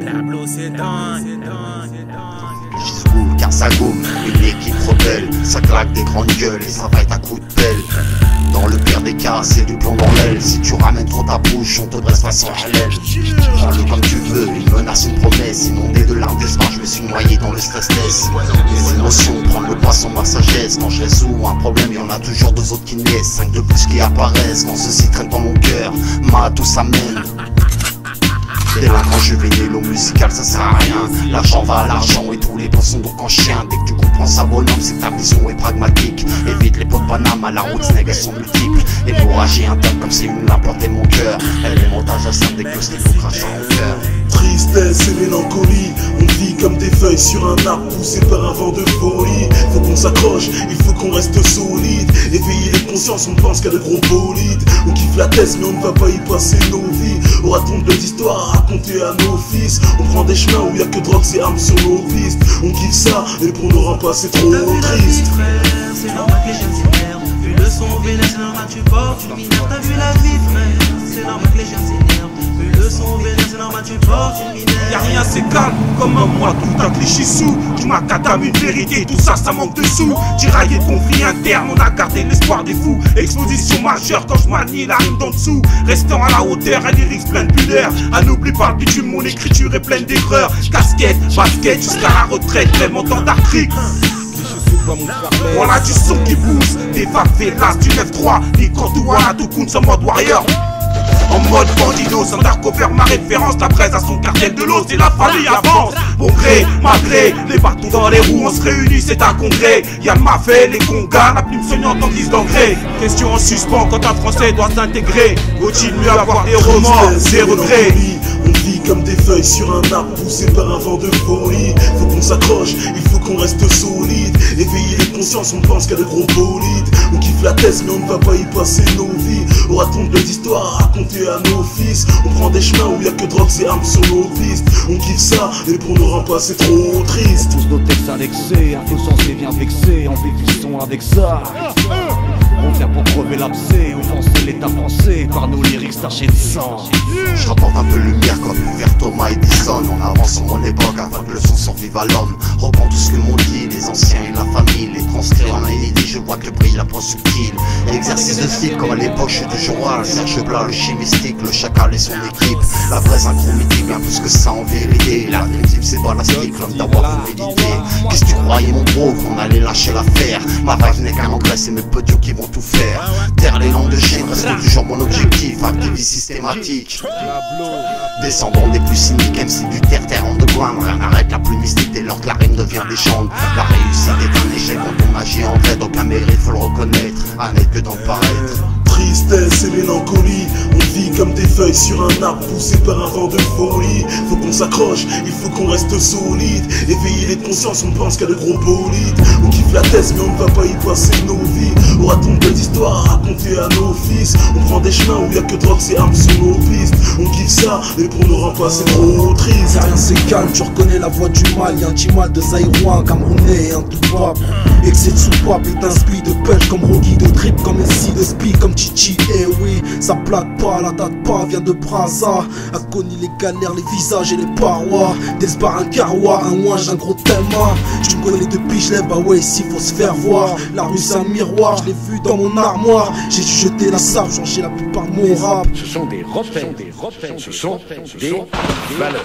Pablo Sédan. Gisboul, car ça gomme, une équipe rebelle. Ça claque des grandes gueules et ça va être à coup de pelle. Dans le pire des cas, c'est du plomb dans l'aile. Si tu ramènes trop ta bouche, on te dresse façon halal. Prends-le comme tu veux, une menace, une promesse. Inondé de larmes d'espoir, je me suis noyé dans le stress-test. Les émotions, prendre le poisson, ma sagesse. Quand je résout un problème, y'en a toujours deux autres qui naissent. 5 de plus qui apparaissent, quand ceci traîne dans mon cœur. Tout ça mène. Délinquant juvénile au musical, ça sert à rien. L'argent va à l'argent et tous les bons sont donc en chien. Dès que tu comprends ça, bonhomme, c'est que ta vision est pragmatique. Évite les pots de Panama, à la route, snag, elles sont multiples. Hémorragie interne comme si une a planté mon cœur. Elle est montage à simple dès que le stylo crache dans mon cœur. Tristesse et mélancolie, on vit comme des feuilles sur un arbre poussé par un vent de folie. Faut qu'on s'accroche, il faut qu'on reste solide. Éveiller les consciences, on pense qu'à de gros bolides. On kiffe la thèse mais on ne va pas y passer nos vies. Aura-t-on de belles histoires à raconter à nos fils? On prend des chemins où y a que drogue et armes sur nos pistes. On kiffe ça et pour nous rend pas c'est trop triste. C'est normal que les jeunes s'énervent. Vu le son vénère, c'est normal tu portes une mineure. T'as vu la vie frère, c'est normal que les jeunes s'énervent. Vu le son vénère, c'est normal tu portes une mineure. Y'a rien c'est calme, comme un mois tout un cliché sous. Du macadam une vérité, tout ça ça manque de sous. Tiraillé de conflits internes, on a gardé l'espoir des fous. Exposition majeure quand je manie la rime d'en dessous. Restant à la hauteur, un lyrics plein de pudeur. Ah n'oublie pas le bitume, mon écriture est pleine d'erreurs. Casquette, basket jusqu'à la retraite, même en temps d'artrique. Voilà du son qui pousse, des favelas du 9-3, des Cordouana, tout compte en mode warrior. En mode bandido, sans cover ma référence. La presse à son cartel de l'os et la famille avance. Bon gré, malgré les bâtons dans les roues, on se réunit, c'est un congrès. Y'a le mafé, les congas, la plume saignante en guise d'engrais. Question en suspens quand un français doit s'intégrer. Vaut-il mieux avoir des remords, des regrets? On vit comme des feuilles sur un arbre poussé par un vent de folie. Faut qu'on s'accroche, il faut qu'on reste solide. Éveiller les consciences, on pense qu'à de gros bolides. On kiffe la thèse mais on ne va pas y passer nos vies. Aura-t-on de belles histoires à raconter à nos fils? On prend des chemins où y a que drogue et armes sur nos pistes. On kiffe ça et pour nous rend pas c'est trop triste. Tous nos textes annexés, un faux sensé bien vexé. En vivissant avec ça. On vient pour crever l'abcès, offenser l'état français par nos lyrics tachés de sang. Je rapporte un peu de lumière comme vers Thomas Edison. On avance sur mon époque afin que le son survive à l'homme. Reprends tout ce que m'ont dit les anciens et la famille. Les transcrire en inédit, je vois que le prix l'approche subtil. Exercice de style comme à l'époque, je suis toujours roi. Serge Blas, le chimistique, le chacal et son équipe. La vraie synchro mythique, bien plus que ça en vérité. La dream c'est balastique, l'homme d'avoir médité. Qu'est-ce que tu croyais mon bro qu'on allait lâcher l'affaire? Ma vibe n'est qu'un engrais, c'est mes potes qui vont tout faire. Terre les langues de Chine, reste toujours mon objectif. Activiste systématique. Descendant des plus cyniques, MC du terre-terre en de ground. Rien n'arrête la plus mystique dès lors que la rime devient légende. La réussite est un échec quand on agit en vrai. Donc un mérite faut le reconnaître, à n'être que d'en paraître. Tristesse et mélancolie, on vit comme des feuilles sur un arbre poussé par un vent de folie. Faut qu'on s'accroche, il faut qu'on reste solide. Éveiller les consciences, on pense qu'à de gros bolides. On kiffe la thèse mais on ne va pas y passer nos vies. Aura-t-on de belles histoires à raconter à nos fils? On prend des chemins où y a que drogue et armes sur nos pistes. On kiffe ça et pour nous rend pas c'est trop triste. Y'a rien c'est calme, tu reconnais la voix du mal. Y'a un petit mal de Zaïrois, un Camerounais et un Toubab. Excès de soupape est un spi de punch comme Rocky, de trip comme MC de spi comme Chichi. Eh oui, ça plaque pas, la date pas, vient de Brazza. A connu les galères, les visages et les parois. Des sbars, un carrois, un ouage, un gros thème. Tu me connais depuis je lève, bah ouais ici faut se faire voir. La rue c'est un miroir, je l'ai vu dans mon armoire. J'ai dû jeter la sable, changer la plupart de mon rap. Ce sont des repères, ce sont des valeurs.